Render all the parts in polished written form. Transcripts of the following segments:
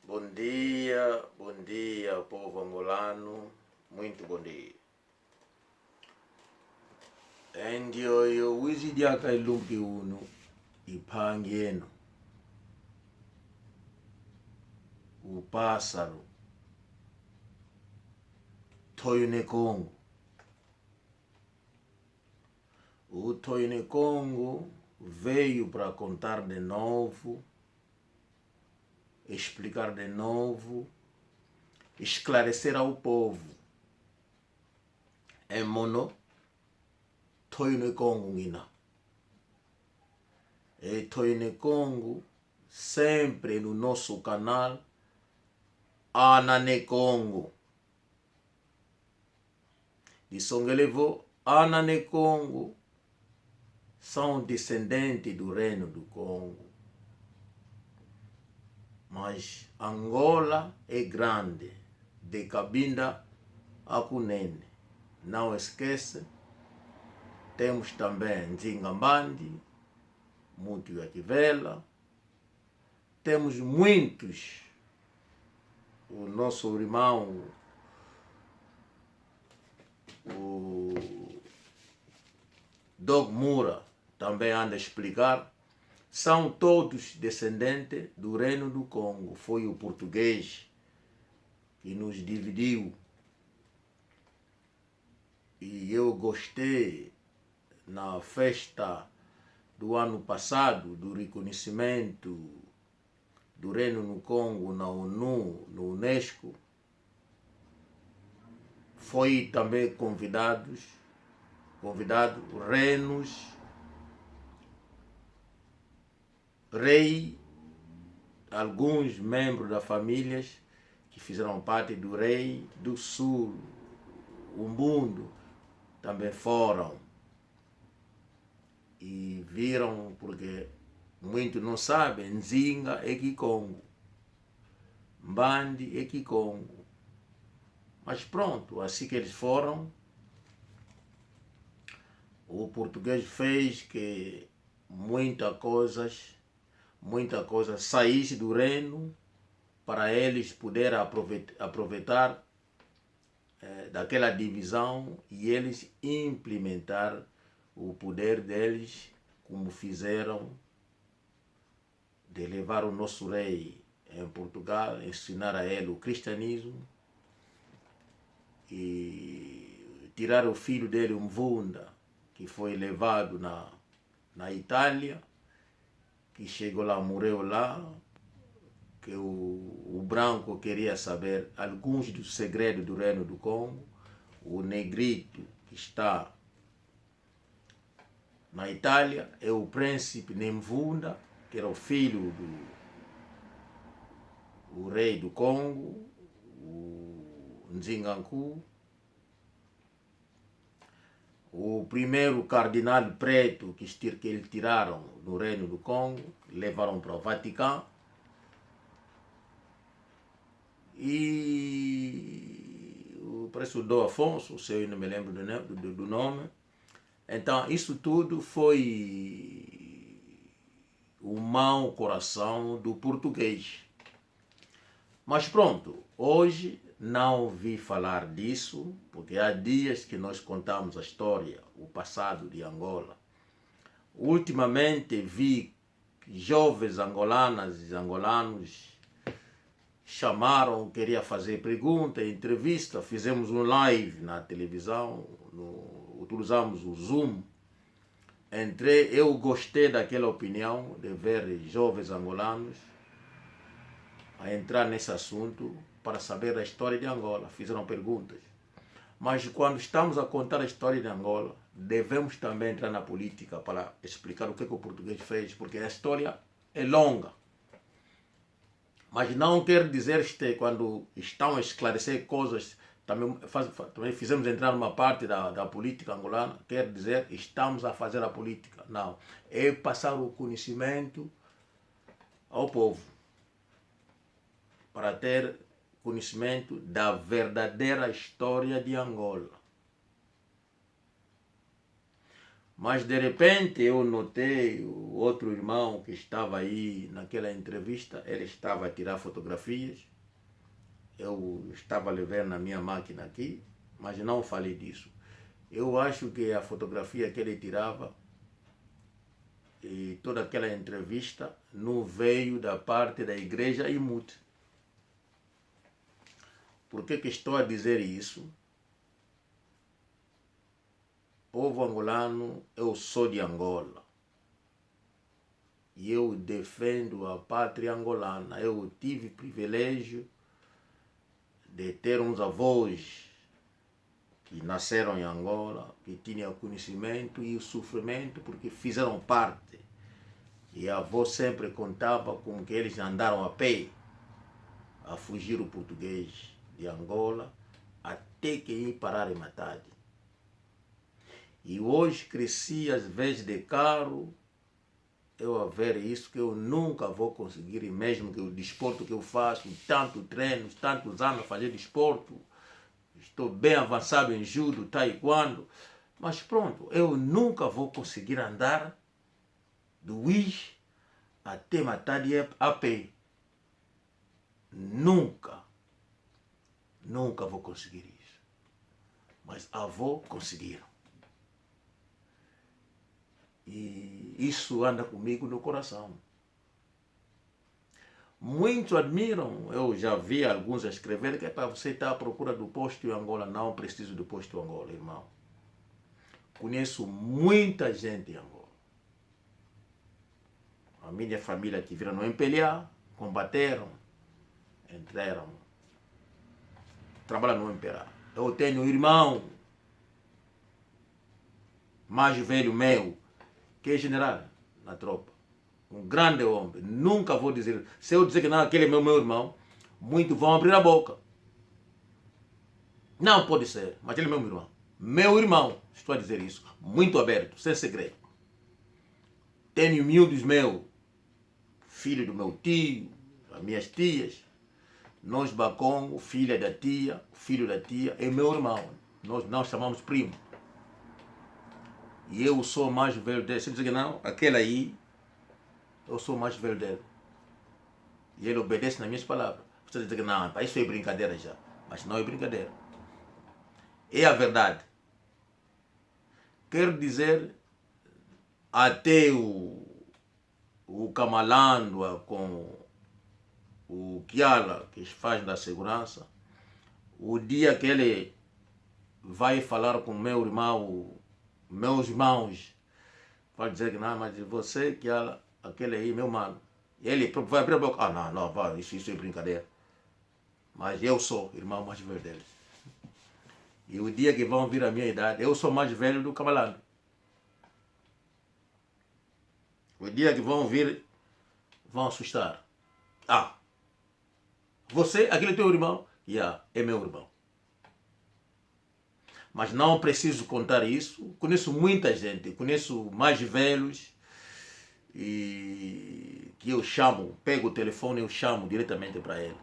Bom dia, povo angolano, muito bom dia. Ndio yo wizi diaka ilumpi uno ipangieno o pássaro Toyone Congo. O Toyone Congo veio para contar de novo, explicar de novo, esclarecer ao povo em mono Toyone Congo ngina. E Toyone Congo sempre no nosso canal Anane Congo. De Songelevo, Anane Congo são descendentes do Reino do Congo. Mas Angola é grande, de Cabinda a Cunene. Não esqueça, temos também Nzingambandi, Mutuativela, temos muitos. O nosso irmão, o Dog Mura, também anda a explicar. São todos descendentes do Reino do Congo. Foi o português que nos dividiu. E eu gostei na festa do ano passado do reconhecimento do Reino do Congo na ONU, no Unesco. Foi também convidado rei, alguns membros das famílias que fizeram parte do rei do sul, Umbundo, também foram e viram, porque muitos não sabem, Nzinga é Kikongo, Mbandi é Kikongo. Mas pronto, assim que eles foram, o português fez que muita coisa saísse do reino para eles poderem aproveitar daquela divisão e eles implementar o poder deles, como fizeram de levar o nosso rei em Portugal, ensinar a ele o cristianismo e tirar o filho dele, Mvunda, que foi levado na Itália, que chegou lá, morreu lá, que o branco queria saber alguns dos segredos do Reino do Congo. O negrito que está na Itália é o príncipe Mvunda, que era o filho do rei do Congo, o Nzinganku. O primeiro cardinal preto que eles tiraram no Reino do Congo, levaram para o Vaticano. E parece o Dom Afonso, se eu não me lembro do nome. Então, isso tudo foi o mau coração do português. Mas pronto, hoje não ouvi falar disso, porque há dias que nós contamos a história, o passado de Angola. Ultimamente vi jovens angolanas e angolanos chamaram, queria fazer pergunta, entrevista, fizemos um live na televisão, utilizamos o Zoom. Eu gostei daquela opinião de ver jovens angolanos a entrar nesse assunto para saber da história de Angola. Fizeram perguntas. Mas quando estamos a contar a história de Angola, devemos também entrar na política para explicar o que o português fez, porque a história é longa. Mas não quer dizer que quando estão a esclarecer coisas, também fizemos entrar numa parte da política angolana, quer dizer que estamos a fazer a política. Não, é passar o conhecimento ao povo, para ter conhecimento da verdadeira história de Angola. Mas de repente eu notei o outro irmão que estava aí naquela entrevista, ele estava a tirar fotografias. Eu estava levando na minha máquina aqui, mas não falei disso. Eu acho que a fotografia que ele tirava e toda aquela entrevista não veio da parte da igreja IMUT. Por que estou a dizer isso? Povo angolano, eu sou de Angola. E eu defendo a pátria angolana. Eu tive privilégio de ter uns avós que nasceram em Angola, que tinham conhecimento e o sofrimento porque fizeram parte. E a avó sempre contava como que eles andaram a pé a fugir o português de Angola até que ir parar em Matadi. E hoje cresci às vezes de carro, eu a ver isso que eu nunca vou conseguir, e mesmo que o desporto que eu faço, tanto treinos, tantos anos a fazer desporto, estou bem avançado em judo, taekwondo, mas pronto, eu nunca vou conseguir andar do Uís até Matadi a pé. Nunca. Nunca vou conseguir isso. Mas avô conseguiram. E isso anda comigo no coração. Muitos admiram, eu já vi alguns a escrever que é para você estar à procura do posto em Angola. Não preciso do posto em Angola, irmão. Conheço muita gente em Angola. A minha família que viram no MPLA, combateram, entraram, trabalham no MPLA. Eu tenho um irmão mais velho meu, que é general na tropa. Um grande homem. Nunca vou dizer. Se eu dizer que não, aquele é meu irmão, muitos vão abrir a boca. Não pode ser, mas ele é meu irmão. Meu irmão, estou a dizer isso, muito aberto, sem segredo. Tenho miúdos meus, filho do meu tio, as minhas tias. Nós, Bacon, filha da tia, filho da tia, é meu irmão. Nós chamamos primo. E eu sou mais velho dele. Se dizer que não, aquele aí, eu sou mais velho dele. E ele obedece nas minhas palavras. Você diz que não, isso é brincadeira já. Mas não é brincadeira. É a verdade. Quero dizer, até o Camalando com o Kiala, que faz da segurança, o dia que ele vai falar com meu irmão, meus irmãos, vai dizer que não, mas você, Kiala, aquele aí, meu mano, ele vai abrir a boca. Ah, não, vai, isso é brincadeira. Mas eu sou irmão mais velho deles. E o dia que vão vir a minha idade, eu sou mais velho do Camalando. O dia que vão vir, vão assustar. Ah, você, aquele teu irmão? É meu irmão. Mas não preciso contar isso. Conheço muita gente, conheço mais velhos e que eu chamo, pego o telefone e eu chamo diretamente para ele.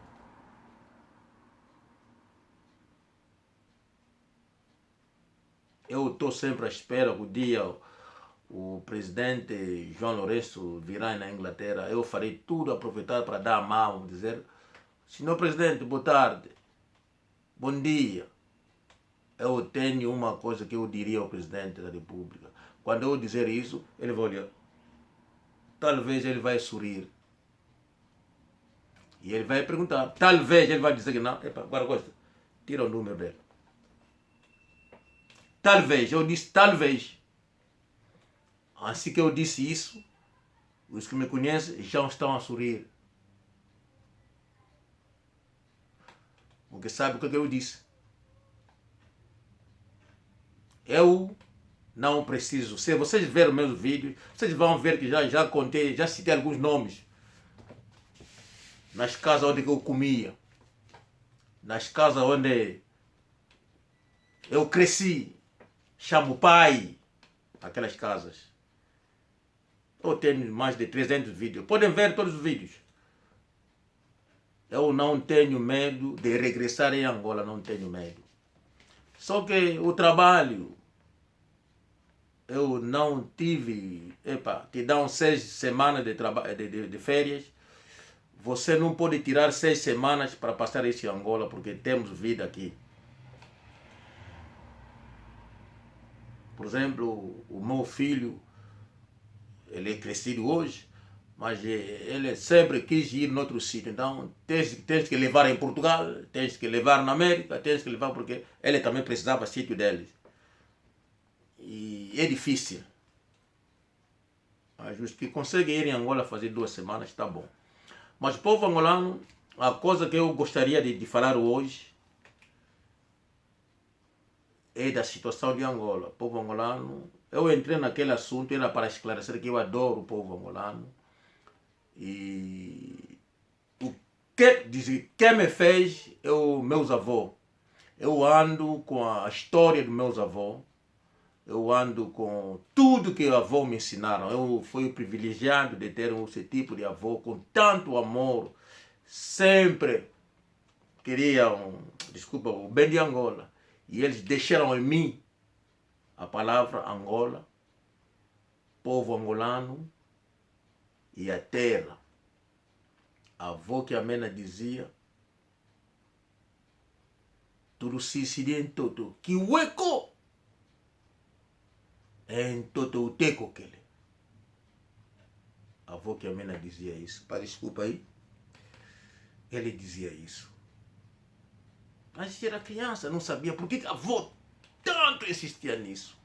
Eu estou sempre à espera que o dia o presidente João Lourenço virá na Inglaterra. Eu farei tudo, aproveitar para dar a mão, dizer: senhor presidente, boa tarde, bom dia. Eu tenho uma coisa que eu diria ao presidente da República. Quando eu dizer isso, ele vai olhar. Talvez ele vai sorrir. E ele vai perguntar. Talvez ele vai dizer que não. Epa, agora gosta. Tira o número dele. Talvez. Eu disse talvez. Assim que eu disse isso, os que me conhecem já estão a sorrir. Porque sabe o que eu disse? Eu não preciso. Se vocês verem meus vídeos, vocês vão ver que já contei, já citei alguns nomes. Nas casas onde eu comia. Nas casas onde eu cresci. Chamo pai. Aquelas casas. Eu tenho mais de 300 vídeos. Podem ver todos os vídeos. Eu não tenho medo de regressar em Angola. Não tenho medo. Só que o trabalho eu não tive, te dão 6 semanas de, de férias, você não pode tirar 6 semanas para passar isso em Angola, porque temos vida aqui. Por exemplo, o meu filho, ele é crescido hoje, mas ele sempre quis ir em outro sítio. Então, tens que levar em Portugal, tens que levar na América, tens que levar porque ele também precisava do sítio dele. E é difícil. Mas os que conseguem ir em Angola fazer 2 semanas, está bom. Mas o povo angolano, a coisa que eu gostaria de falar hoje é da situação de Angola. O povo angolano, eu entrei naquele assunto, era para esclarecer que eu adoro o povo angolano. E o que me fez meus avós. Eu ando com a história dos meus avós. Eu ando com tudo que os avós me ensinaram. Eu fui privilegiado de ter esse tipo de avô com tanto amor. Sempre queriam, desculpa, o bem de Angola. E eles deixaram em mim a palavra Angola, povo angolano e a terra. A avó que a Mena dizia, tudo se seria em todo, que hueco em todo o teco que ele. A avó que a Mena dizia isso. Desculpa aí. Ele dizia isso. Mas era criança, não sabia por que a avó tanto insistia nisso.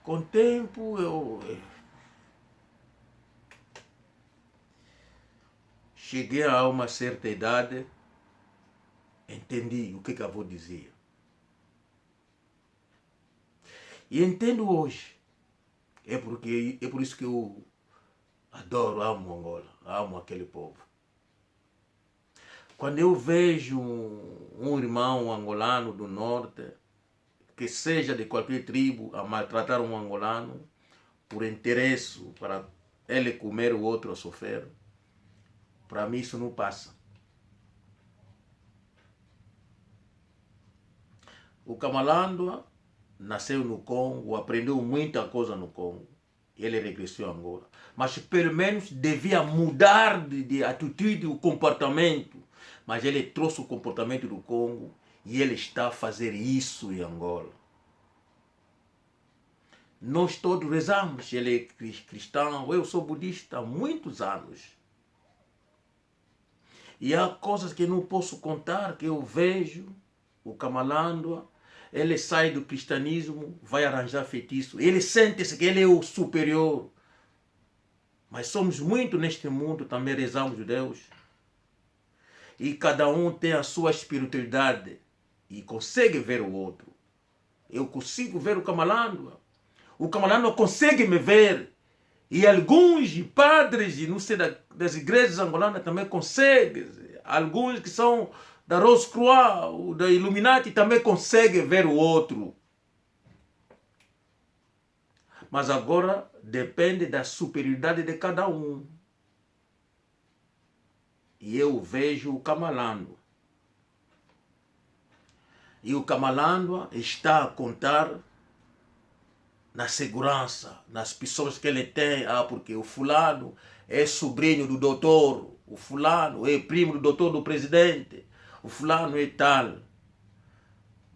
Com o tempo eu cheguei a uma certa idade, entendi o que a avó dizia. E entendo hoje. É por isso que eu adoro, amo Angola, amo aquele povo. Quando eu vejo um irmão angolano do norte, que seja de qualquer tribo, a maltratar um angolano, por interesse, para ele comer o outro a sofrer, para mim isso não passa. O Kamalandwa nasceu no Congo, aprendeu muita coisa no Congo. Ele regressou a Angola. Mas pelo menos devia mudar de atitude, o comportamento. Mas ele trouxe o comportamento do Congo e ele está a fazer isso em Angola. Nós todos rezamos, ele é cristão, eu sou budista há muitos anos. E há coisas que não posso contar, que eu vejo, o Kamalandwa, ele sai do cristianismo, vai arranjar feitiço. Ele sente-se que ele é o superior. Mas somos muito neste mundo, também rezamos a Deus. E cada um tem a sua espiritualidade e consegue ver o outro. Eu consigo ver o Kamalandwa. O Kamalandwa consegue me ver. E alguns padres, não sei, das igrejas angolanas também conseguem. Alguns que são da Rose Croix, da Illuminati, também conseguem ver o outro. Mas agora depende da superioridade de cada um. E eu vejo o Kamalandwa. E o Kamalandwa está a contar na segurança, nas pessoas que ele tem. Porque o fulano é sobrinho do doutor, o fulano é primo do doutor do presidente, o fulano é tal.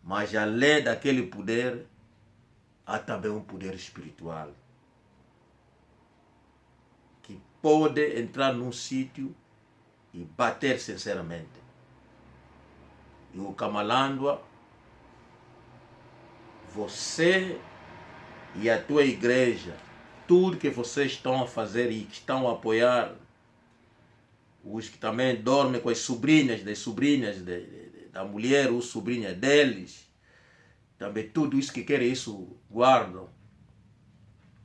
Mas além daquele poder, há também um poder espiritual que pode entrar num sítio e bater sinceramente. E o Kamalandwa, você e a tua igreja, tudo que vocês estão a fazer e que estão a apoiar, os que também dormem com as sobrinhas das sobrinhas da mulher, ou sobrinhas deles, também tudo isso que querem isso guardam.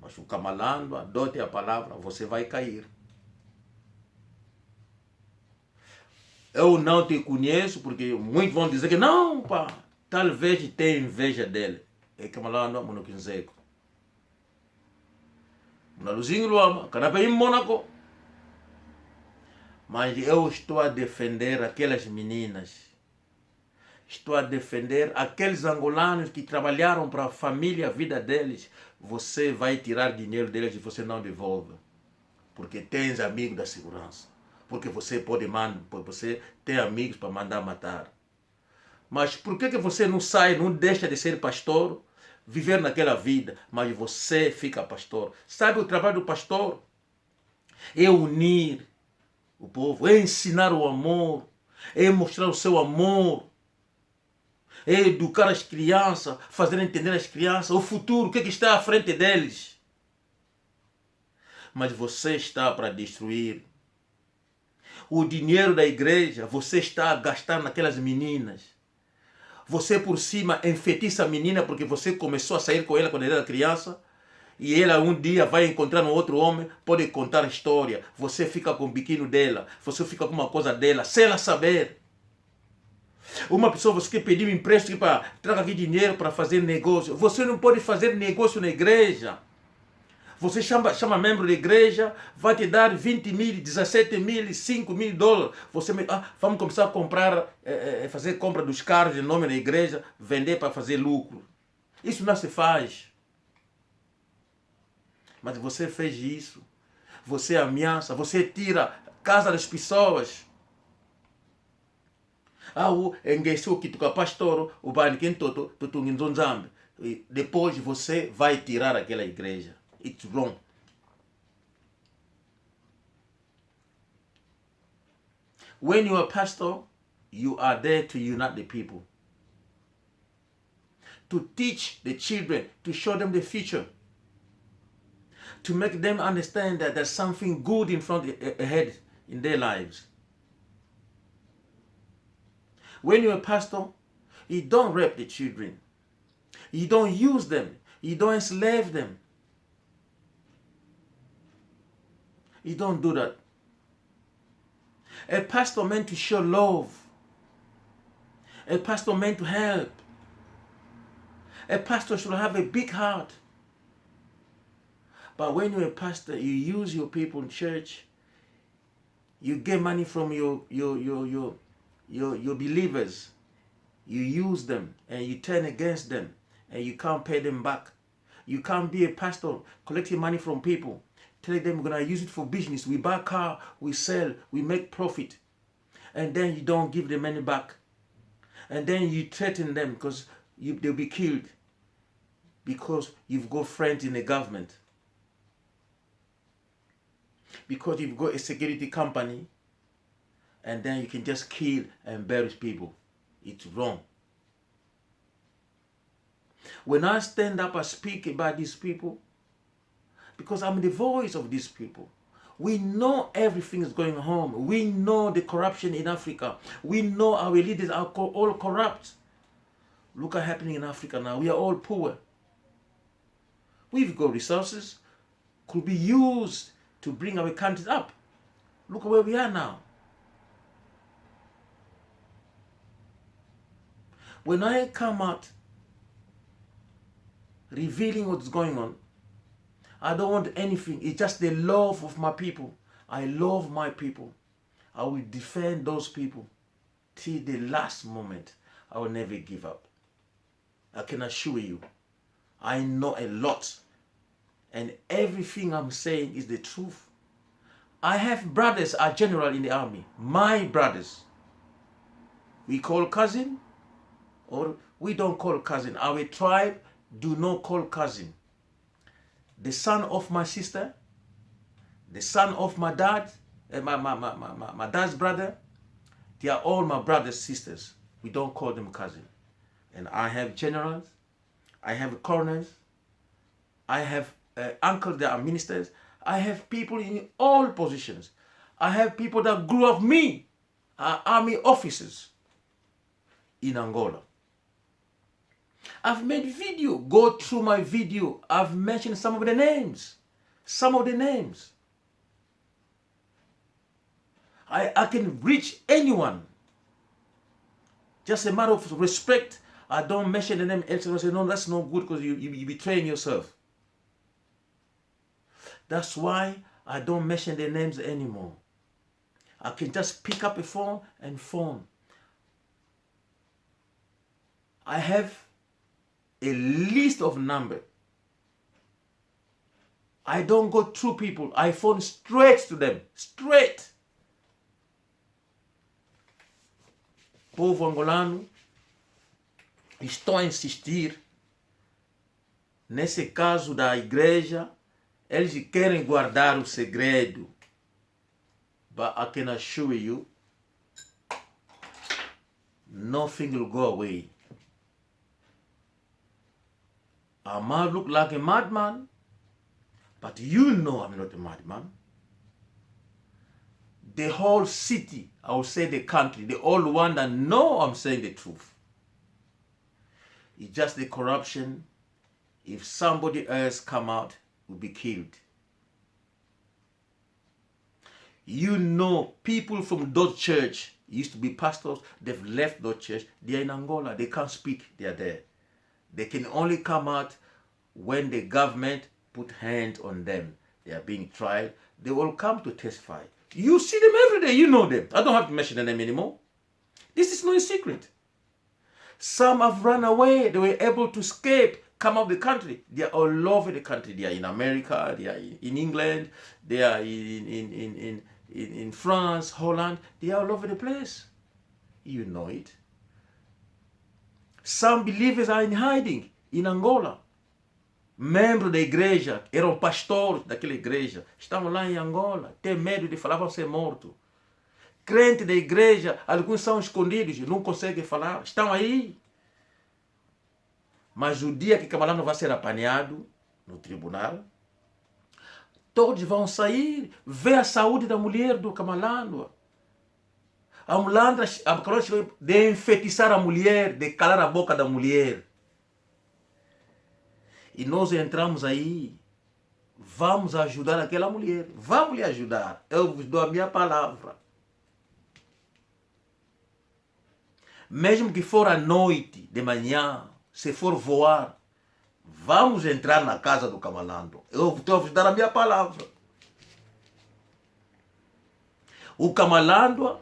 Mas o Kamalandwa, adote a palavra, você vai cair. Eu não te conheço, porque muitos vão dizer que não, pá, talvez tenha inveja dele. É Kamalandwa monoquinzeco. Na luzinho luama, canapé em Mônaco. Mas eu estou a defender aquelas meninas Estou a defender aqueles angolanos que trabalharam para a família, a vida deles. Você vai tirar dinheiro deles e você não devolve. Porque tens amigos da segurança. Porque você pode mandar, você tem amigos para mandar matar. Mas por que você não sai, não deixa de ser pastor, viver naquela vida, mas você fica pastor? Sabe o trabalho do pastor? É unir o povo, é ensinar o amor, é mostrar o seu amor, é educar as crianças, fazer entender as crianças o futuro, o que está à frente deles. Mas você está para destruir. O dinheiro da igreja, você está a gastar naquelas meninas. Você por cima enfeitiça a menina porque você começou a sair com ela quando ela era criança. E ela um dia vai encontrar um outro homem, pode contar a história. Você fica com o biquíni dela, você fica com uma coisa dela, sem ela saber. Uma pessoa, você quer pedir um empréstimo para traga aqui dinheiro para fazer negócio. Você não pode fazer negócio na igreja. Você chama membro da igreja, vai te dar 20 mil, 17 mil, 5 mil dólares. Você vamos começar a comprar, fazer compra dos carros em nome da igreja, vender para fazer lucro. Isso não se faz. Mas você fez isso. Você ameaça, você tira a casa das pessoas. O engueceu que tu pastor, o bani quem tu nzambe. Depois você vai tirar aquela igreja. It's wrong. When you are a pastor, you are there to unite the people. To teach the children, to show them the future. To make them understand that there's something good in front ahead in their lives. When you're a pastor, you don't rape the children. You don't use them. You don't enslave them. You don't do that. A pastor meant to show love. A pastor meant to help. A pastor should have a big heart. But when you're a pastor, you use your people in church. You get money from your believers. You use them and you turn against them and you can't pay them back. You can't be a pastor collecting money from people, telling them we're going to use it for business. We buy a car, we sell, we make profit. And then you don't give the money back. And then you threaten them because they'll be killed because you've got friends in the government. Because you've got a security company and then you can just kill and bury people. It's wrong. When I stand up and speak about these people, because I'm the voice of these people, we know everything is going on. We know the corruption in Africa. We know our leaders are all corrupt. Look what's happening in Africa now. We are all poor. We've got resources, could be used to bring our countries up. Look where we are now. When I come out revealing what's going on, I don't want anything. It's just the love of my people. I love my people. I will defend those people till the last moment. I will never give up. I can assure you, I know a lot. And everything I'm saying is the truth. I have brothers are general in the army. My brothers. We call cousin, or we don't call cousin. Our tribe do not call cousin. The son of my sister, the son of my dad, my dad's brother, they are all my brothers, sisters. We don't call them cousin. And I have generals, I have colonels, I have uncles that are ministers. I have people in all positions. I have people that grew up me, army officers in Angola. I've made video. Go through my video. I've mentioned some of the names. Some of the names. I can reach anyone. Just a matter of respect. I don't mention the name. Else I say, no, that's not good because you betraying yourself. That's why I don't mention their names anymore. I can just pick up a phone and phone. I have a list of numbers. I don't go through people. I phone straight to them. Straight. Povo angolano, estou a insistir. Nesse caso da igreja, eles querem guardar o segredo. But I can assure you, nothing will go away. I might look like a madman, but you know I'm not a madman. The whole city, I will say the country, the all one that know I'm saying the truth. It's just the corruption. If somebody else come out, will be killed. You know, people from those church used to be pastors. They've left those church. They are in Angola. They can't speak. They are there. They can only come out when the government put hands on them. They are being tried. They will come to testify. You see them every day. You know them. I don't have to mention their name anymore. This is no secret. Some have run away. They were able to escape, come out of the country. They are all over the country. They are in America. They are in England. They are in France, Holland. They are all over the place. You know it. Some believers are in hiding in Angola. Membros da igreja, eram pastores daquela igreja, estavam lá em Angola, têm medo de falar, vão ser mortos. Crentes da igreja, alguns são escondidos, não conseguem falar, estão aí. Mas o dia que Camalano vai ser apanhado no tribunal, todos vão sair, ver a saúde da mulher do Camalano. A mulher de enfeitiçar a mulher, de calar a boca da mulher. E nós entramos aí, vamos ajudar aquela mulher, vamos lhe ajudar. Eu vos dou a minha palavra. Mesmo que for à noite, de manhã, se for voar, vamos entrar na casa do Camalando. Eu vou vos dar a minha palavra. O Camalando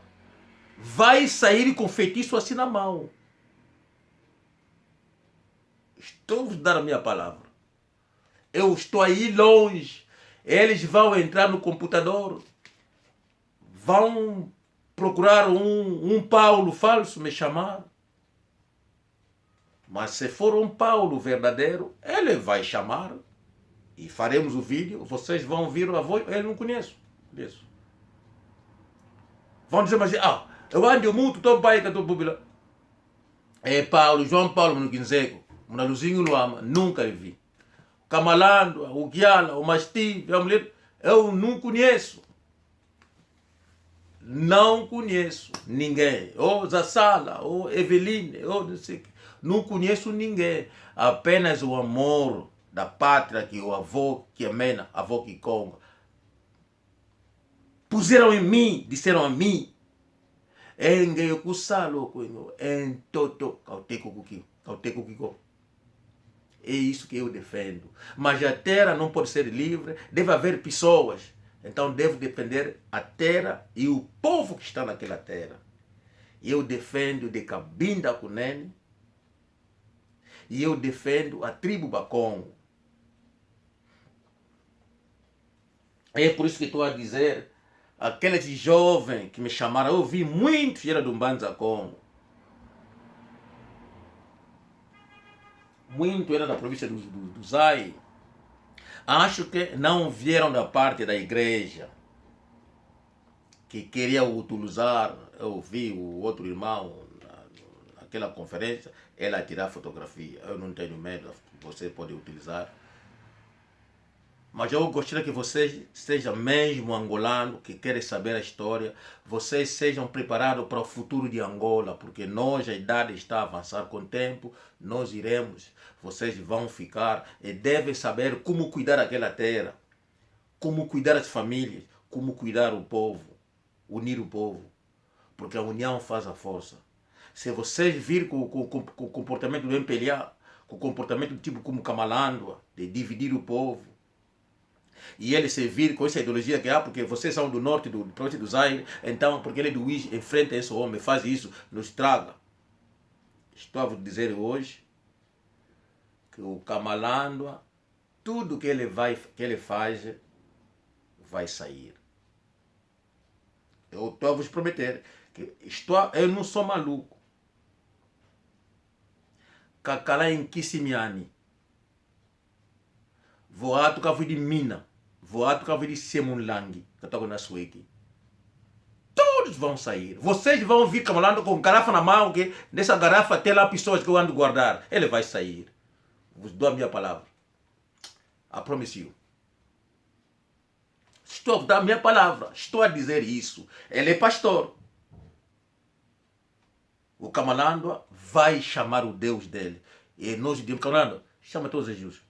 vai sair com feitiço assim na mão. Estou a vos dar a minha palavra. Eu estou aí longe. Eles vão entrar no computador. Vão procurar um Paulo falso, me chamar. Mas se for um Paulo verdadeiro, ele vai chamar. E faremos o vídeo. Vocês vão ouvir a voz. Eu não conheço. Isso. Vão dizer, mas eu ando muito, estou pai que estou bubila. É Paulo, João Paulo, no Quinzeco. Na Luzinho Luama, nunca vi. O Camalando, o Guiala, o Masti, a mulher, eu não conheço. Não conheço ninguém. Ou Zassala, ou Eveline, ou não sei. Não conheço ninguém. Apenas o amor da pátria que o avô que amena, avô que conga. Puseram em mim, disseram a mim. Engue kusalo kuingo, en toto, cauteko kuki, cauteko kiko. É isso que eu defendo. Mas a terra não pode ser livre, deve haver pessoas. Então devo defender a terra e o povo que está naquela terra. Eu defendo de Cabinda Cunene e eu defendo a tribo Bakongo. É por isso que estou a dizer, aqueles jovens que me chamaram, eu vi muito era do Mbanza Congo. Muito era da província do Zai. Acho que não vieram da parte da igreja que queria utilizar. Eu vi o outro irmão naquela conferência, ela tirar fotografia. Eu não tenho medo, você pode utilizar. Mas eu gostaria que vocês sejam mesmo angolano, que querem saber a história, vocês sejam preparados para o futuro de Angola, porque nós, a idade está a avançar com o tempo, nós iremos, vocês vão ficar e devem saber como cuidar daquela terra, como cuidar das famílias, como cuidar o povo, unir o povo, porque a união faz a força. Se vocês virem com o comportamento do MPLA, com o comportamento do tipo como Camalando, de dividir o povo, e ele se vir com essa ideologia que porque vocês são do norte do província do Zaire, então porque ele é do Uís, enfrenta esse homem, faz isso, nos traga. estou a vos dizer hoje que o Kamalandwa, tudo que ele faz, vai sair. Eu estou a vos prometer que eu não sou maluco. Kakala em Kisimiani. Voato que de Mina. Voato que de Semunlangi. Que estou na Sueki. Todos vão sair. Vocês vão vir caminhando com garrafa na mão, que nessa garrafa tem lá pessoas que eu ando guardar. Ele vai sair. Vos dou a minha palavra. I promise you. Estou a dar a minha palavra. Estou a dizer isso. Ele é pastor. O Kamalandwa vai chamar o Deus dele. E nós dizemos, Kamalandwa, chama todos os Jesus.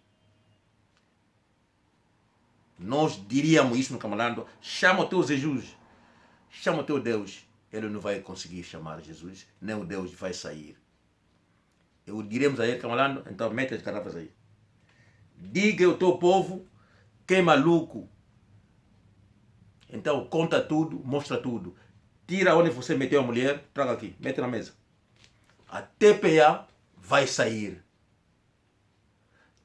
Nós diríamos isso no Kamalandwa, chama o teu Jesus. Chama o teu Deus. Ele não vai conseguir chamar Jesus, nem o Deus vai sair. Eu diremos a ele, Kamalandwa, então mete as garrafas aí. Diga ao teu povo que é maluco. Então conta tudo, mostra tudo. Tira onde você meteu a mulher, traga aqui, mete na mesa. A TPA vai sair.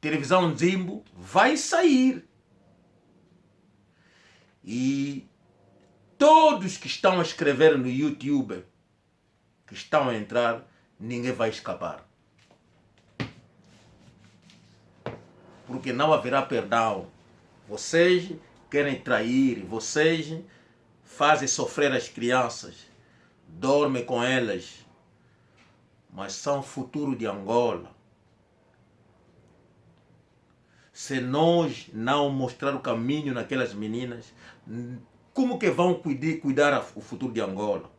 Televisão Zimbo vai sair. E todos que estão a escrever no YouTube, que estão a entrar, ninguém vai escapar. Porque não haverá perdão. Vocês querem trair, vocês fazem sofrer as crianças, dormem com elas, mas são o futuro de Angola. Se nós não mostrar o caminho naquelas meninas, como que vão cuidar o futuro de Angola?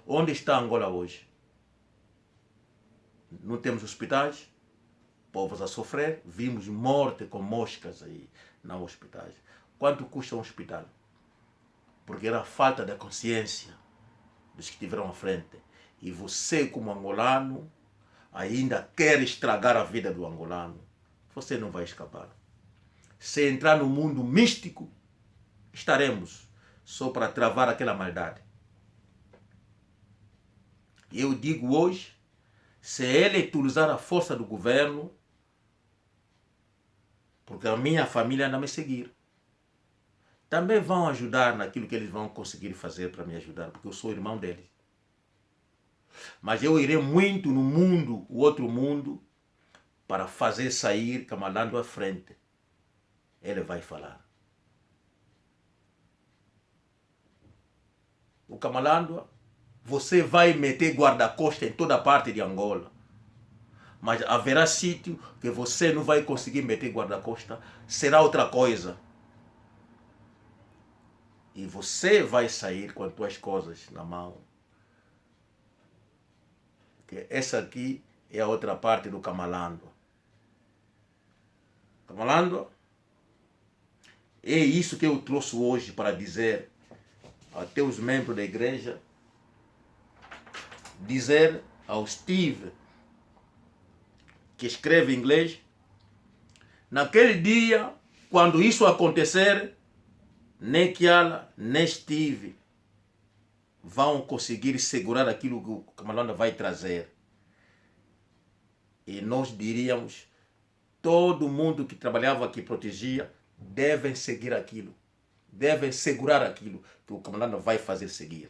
Onde está Angola hoje? Não temos hospitais? Povos a sofrer, vimos morte com moscas aí, não hospitais. Quanto custa um hospital? Porque era a falta da consciência dos que estiveram à frente. E você, como angolano, ainda quer estragar a vida do angolano. Você não vai escapar. Se entrar no mundo místico, estaremos só para travar aquela maldade. E eu digo hoje, se ele utilizar a força do governo, porque a minha família anda a me seguir, também vão ajudar naquilo que eles vão conseguir fazer para me ajudar, porque eu sou irmão deles. Mas eu irei muito no mundo, o outro mundo, para fazer sair Kamalandwa à frente. Ele vai falar. O Kamalandwa, você vai meter guarda-costa em toda parte de Angola. Mas haverá sítio que você não vai conseguir meter guarda-costa. Será outra coisa. E você vai sair com as tuas coisas na mão. Que essa aqui é a outra parte do Kamalandwa. Kamalandwa, é isso que eu trouxe hoje para dizer até os membros da igreja, dizer ao Steve, que escreve em inglês, naquele dia, quando isso acontecer, nem Kiala, nem Steve vão conseguir segurar aquilo que o Kamalandwa vai trazer. E nós diríamos, todo mundo que trabalhava aqui, protegia, devem seguir aquilo. Devem segurar aquilo que o Kamalandwa vai fazer seguir.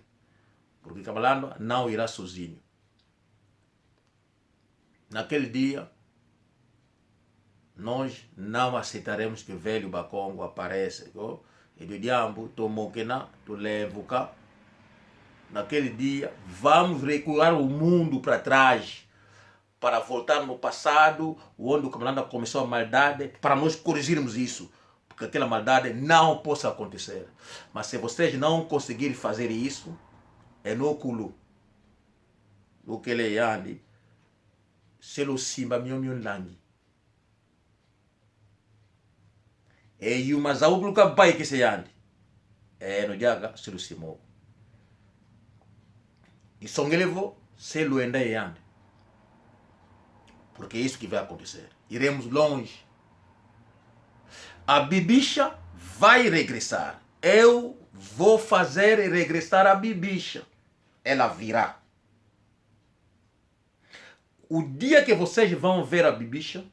Porque o Kamalandwa não irá sozinho. Naquele dia, nós não aceitaremos que o velho Bakongo apareça. E do diabo, tomou que não, tu levo cá. Naquele dia, vamos recuar o mundo para trás, para voltar no passado, onde o Kamalandwa começou a maldade, para nós corrigirmos isso, porque aquela maldade não possa acontecer. Mas se vocês não conseguirem fazer isso, é no culo. O que ele ande, se lo simba meu langue. E uma zaubluka bai que se ande, é no jaga se lo simou. E songelevo se lo enda e ande. Porque é isso que vai acontecer. Iremos longe. A Bibicha vai regressar. Eu vou fazer regressar a Bibicha. Ela virá. o dia que vocês vão ver a Bibicha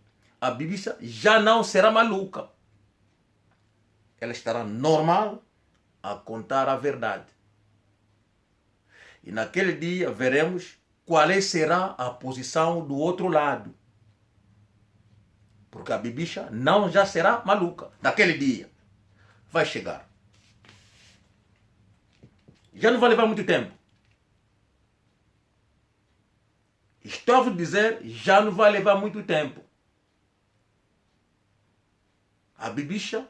já não será maluca. Ela estará normal a contar a verdade. E naquele dia veremos qual será a posição do outro lado. Porque a Bibicha não já será maluca. Naquele dia vai chegar. Já não vai levar muito tempo. Estou a dizer, já não vai levar muito tempo. A Bibicha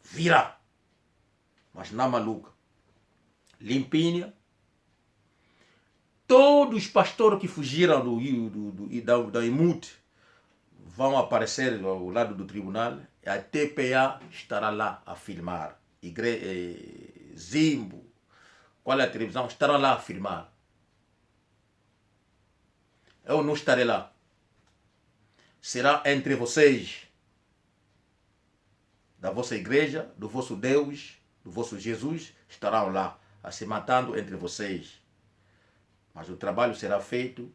virá. Mas não maluca. Limpinha. Todos os pastores que fugiram da IMUT vão aparecer ao lado do tribunal. E a TPA estará lá a filmar. Zimbo, qual é a televisão? Estarão lá a filmar. Eu não estarei lá. Será entre vocês, da vossa igreja, do vosso Deus, do vosso Jesus, estarão lá, a se matando entre vocês. Mas o trabalho será feito.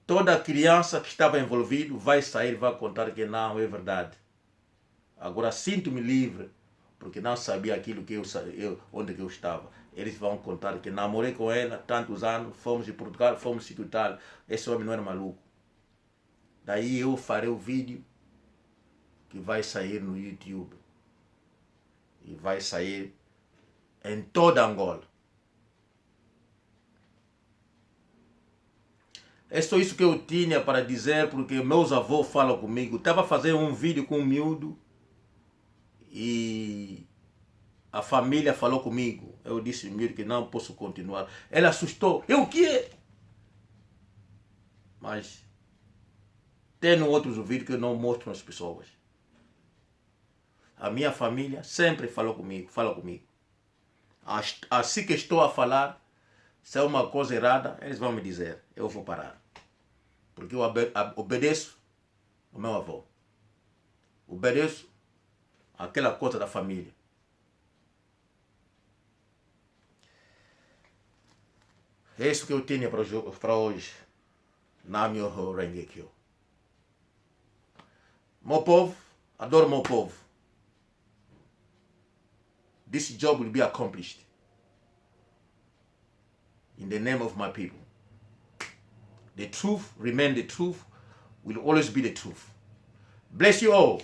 Toda criança que estava envolvida vai sair e vai contar que não é verdade. Agora sinto-me livre, porque não sabia aquilo que onde que eu estava. Eles vão contar que namorei com ela tantos anos, fomos de Portugal, fomos de tal. Esse homem não era maluco. Daí eu farei o vídeo que vai sair no YouTube. E vai sair em toda Angola. É só isso que eu tinha para dizer, porque meus avós falam comigo. Estava fazendo um vídeo com um miúdo e a família falou comigo. Eu disse miúdo que não posso continuar. Ela assustou. Eu o quê? Mas tem outros vídeos que eu não mostro às pessoas. A minha família sempre falou comigo, fala comigo. Assim que estou a falar, se é uma coisa errada, eles vão me dizer. Eu vou parar. Porque eu obedeço ao meu avô. Obedeço àquela coisa da família. É isso que eu tinha para hoje. Namyo Rengekyo. Meu povo, adoro meu povo. This job will be accomplished. In the name of my people. The truth remain the truth, will always be the truth. Bless you all.